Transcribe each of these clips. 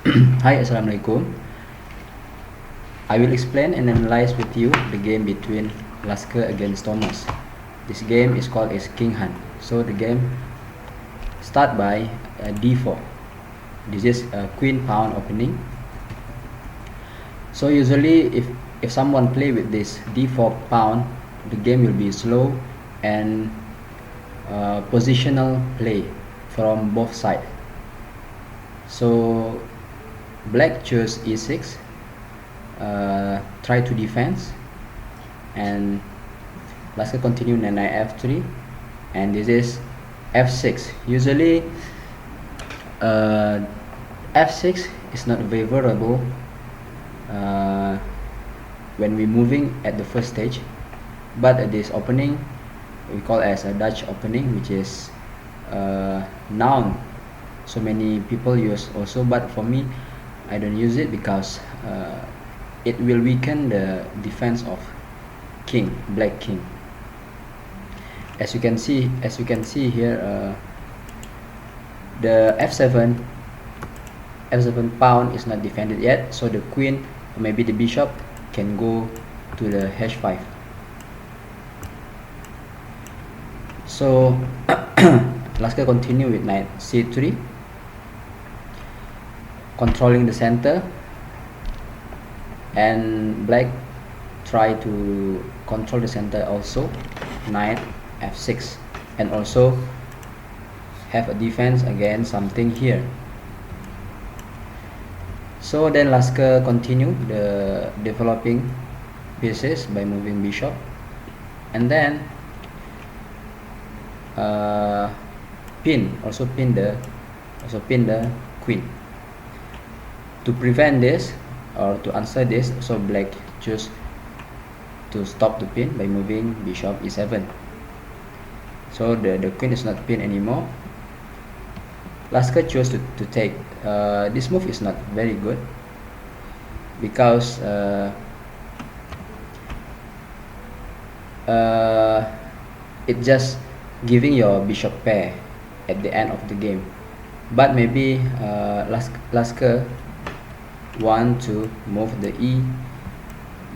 Hi, Assalamualaikum. I will explain and analyze with you the game between Lasker against Thomas. This game is called as King Hunt. So the game start by d4. This is a queen pawn opening. So usually if someone play with this d4 pawn, the game will be slow and positional play from both sides. So black chose e6, try to defense, and Lasker continue knight f3, and this is f6. Usually f6 is not favorable when we moving at the first stage, but at this opening we call as a Dutch opening, which is noun so many people use also, but for me I don't use it because it will weaken the defense of black king. As you can see here, the f7 pawn is not defended yet, so the queen or maybe the bishop can go to the h5. So Lasker continue with knight c3, controlling the center, and black try to control the center also, knight f6, and also have a defense against something here. So then Lasker continue the developing pieces by moving bishop, and then pin the queen. To prevent this or to answer this, so black choose to stop the pin by moving bishop e7. So the queen is not pinned anymore. Lasker chose to take. This move is not very good because it just giving your bishop pair at the end of the game. But maybe Lasker want to move the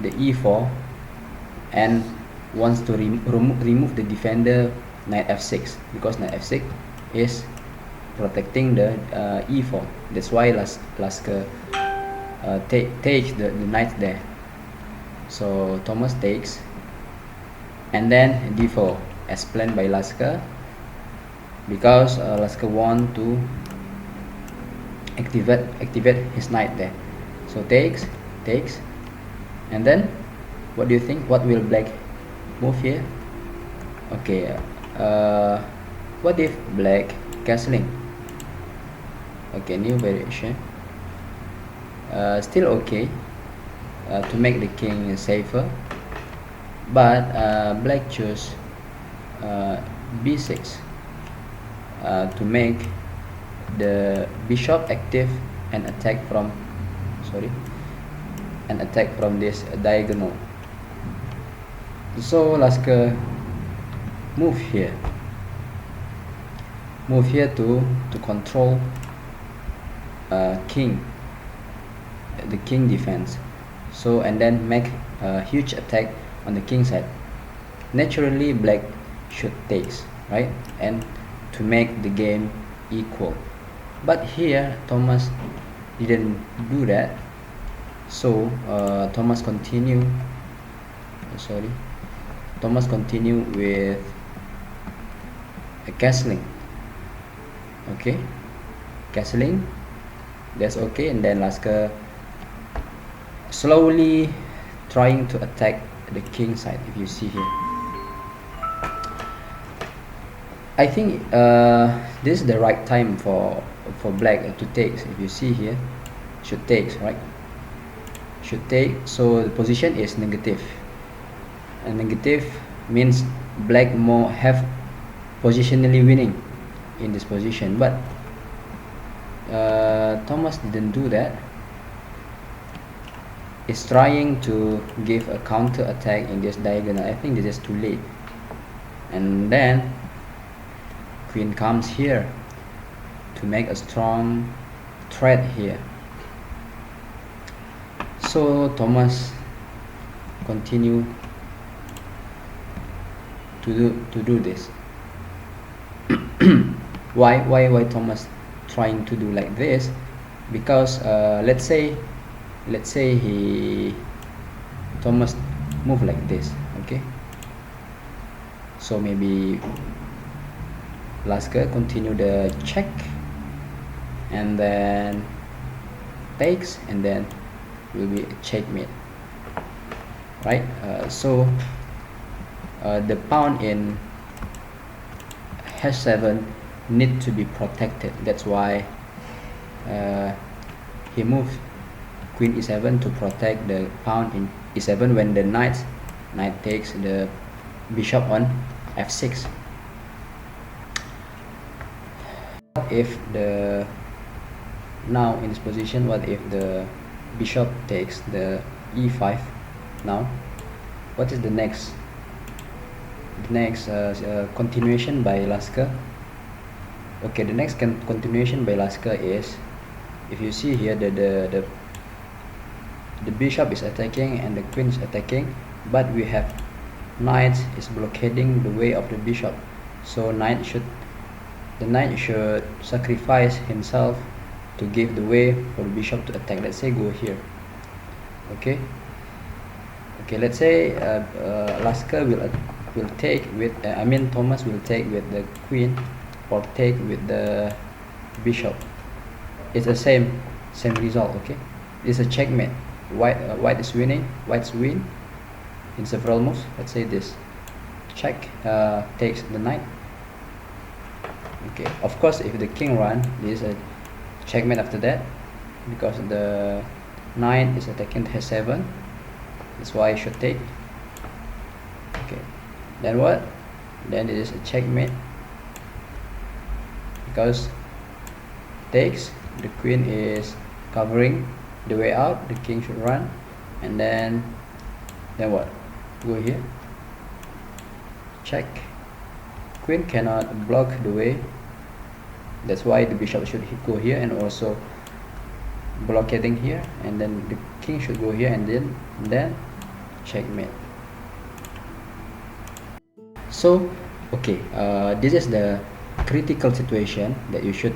e4 and wants to remove the defender knight f6, because knight f6 is protecting the e4. That's why Lasker takes the knight there. So Thomas takes, and then d4 as planned by Lasker, because Lasker want to activate his knight there. So takes, and then what do you think? What will black move here? Okay, what if black castling? Okay, new variation. Still okay to make the king safer, but black choose b6 to make the bishop active and attack from this diagonal. So Lasker move here to control the king defense. So and then make a huge attack on the king side. Naturally black should takes, right, and to make the game equal, but here Thomas didn't do that. So Thomas continue with a castling. Okay, castling, that's okay. And then Lasker slowly trying to attack the king side. If you see here, I think this is the right time for black to take. If you see here, should take, right? Should take. So the position is negative, and negative means black more have positionally winning in this position, but Thomas didn't do that. Is trying to give a counter attack in this diagonal. I think this is too late, and then queen comes here to make a strong threat here. So Thomas continue to do this. Why Thomas trying to do like this? Because let's say Thomas move like this, okay? So maybe Lasker continue the check, and then takes, and then will be a checkmate, right? So the pawn in h7 need to be protected. That's why he moved queen e7 to protect the pawn in e7 when the knight takes the bishop on f6. What if the now in this position, what if the bishop takes the e5? Now what is the next continuation by Lasker? Okay, the next continuation by Lasker is, if you see here, the bishop is attacking and the queen is attacking, but we have knight is blockading the way of the bishop. So the knight should sacrifice himself to give the way for the bishop to attack. Let's say go here. Okay, let's say Lasker will take with Thomas will take with the queen, or take with the bishop. It's the same result. Okay, it's a checkmate. White is winning. White's win in several moves. Let's say this check, takes the knight. Okay, of course if the king run, this is a checkmate after that, because the knight is attacking h7. That's why I should take. Okay, then what? Then it is a checkmate, because takes, the queen is covering the way out, the king should run, and then what? Go here, check. Queen cannot block the way. That's why the bishop should go here and also blockading here, and then the king should go here, and then checkmate. So okay, this is the critical situation that you should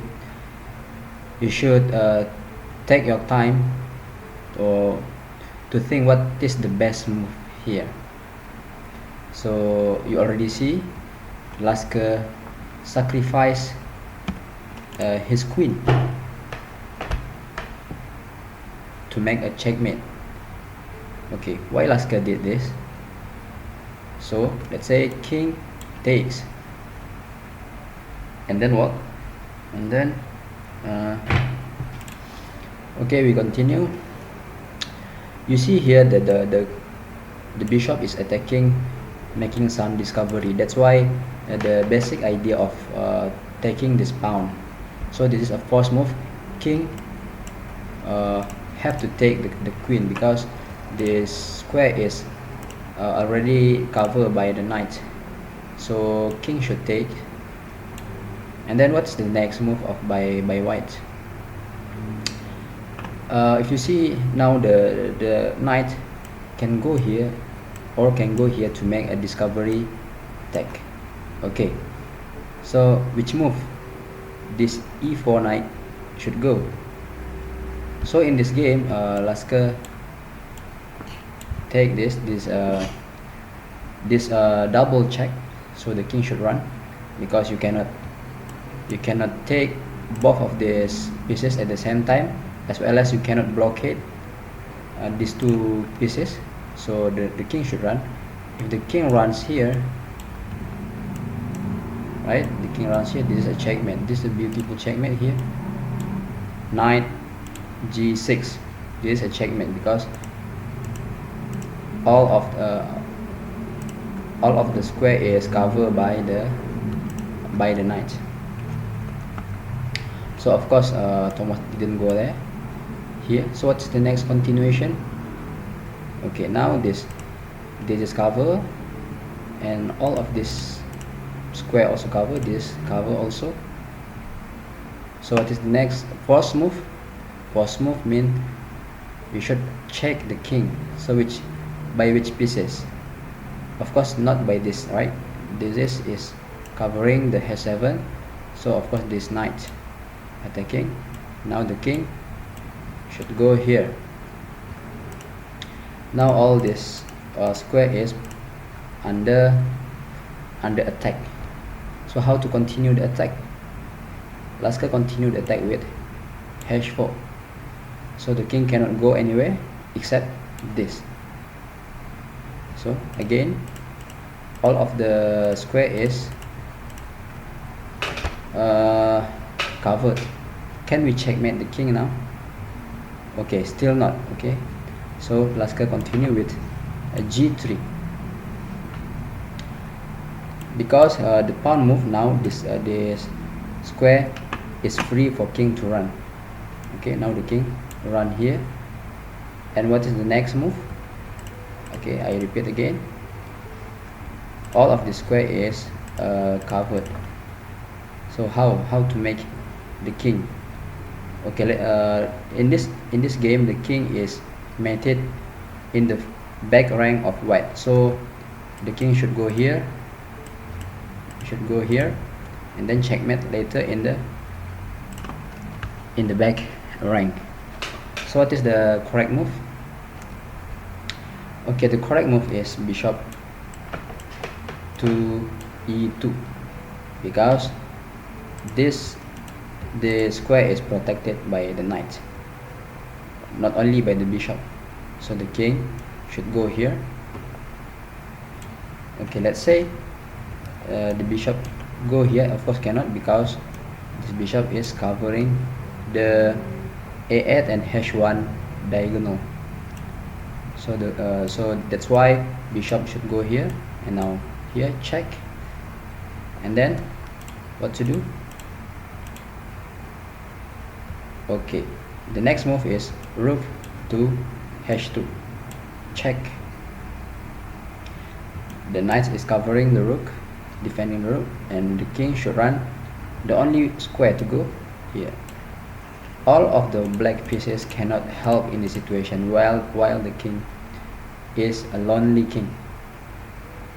take your time or to think what is the best move here. So you already see Lasker sacrifice his queen to make a checkmate. Okay, why Lasker did this? So let's say king takes, and then what? And then okay, we continue. You see here that the bishop is attacking, making some discovery. That's why the basic idea of taking this pawn. So this is a forced move. King have to take the queen, because this square is already covered by the knight. So king should take, and then what's the next move of by white? If you see now, the knight can go here or can go here to make a discovery attack. Okay, so which move this e4 knight should go? So in this game, Lasker take this double check, so the king should run, because you cannot take both of these pieces at the same time, as well as you cannot blockade these two pieces. So the king should run. If the king runs here, right, the king runs here, this is a checkmate. This is a beautiful checkmate here. Knight g6, this is a checkmate, because all of the square is covered by the knight. So of course Thomas didn't go there here. So what's the next continuation? Okay, now this is cover, and all of this square also cover, this cover also. So what is the next? Force move. Force move means you should check the king. So by which pieces? Of course not by this, right? This is covering the h7, so of course this knight attacking. Now the king should go here. Now all this square is under attack. So how to continue the attack? Lasker continue the attack with h4. So the king cannot go anywhere except this. So again, all of the square is covered. Can we checkmate the king now? Okay, still not. Okay, so Lasker continue with a g3. Because the pawn move now, this square is free for king to run. Okay, now the king run here. And what is the next move? Okay, I repeat again, all of the square is covered. So how to make the king? Okay, in this game the king is mated in the back rank of white, so the king should go here, and then checkmate later in the back rank. So what is the correct move? Okay, the correct move is bishop to e2, because the square is protected by the knight, not only by the bishop. So the king should go here. Okay, let's say the bishop go here. Of course cannot, because this bishop is covering the a8 and h1 diagonal. So that's why bishop should go here, and now here check. And then what to do? Okay, the next move is rook to h2, check. The knight is covering the rook, defending the rook, and the king should run the only square to go here. All of the black pieces cannot help in this situation, while the king is a lonely king.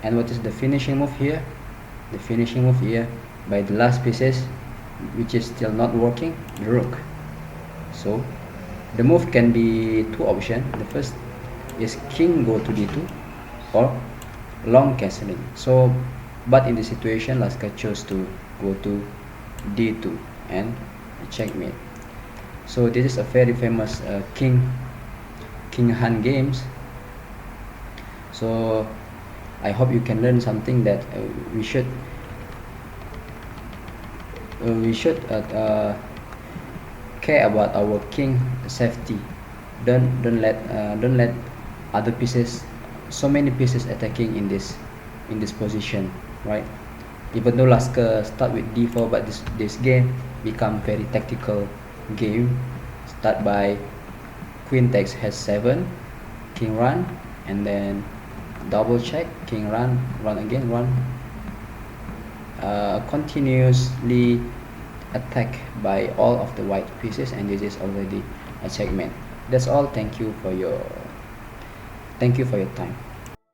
And what is the finishing move here? The finishing move here, by the last pieces, which is still not working, the rook. So the move can be two options. The first is king go to d2 or long castling. So but in this situation Lasker chose to go to d2 and checkmate. So this is a very famous king Han games. So I hope you can learn something, that we should care about our king safety. Don't let other pieces, so many pieces attacking in this position, right? Even though Lasker start with d4, but this game become very tactical game. Start by queen takes h7, king run, and then double check, king run again, continuously attack by all of the white pieces, and this is already a checkmate. That's all. Thank you for your time.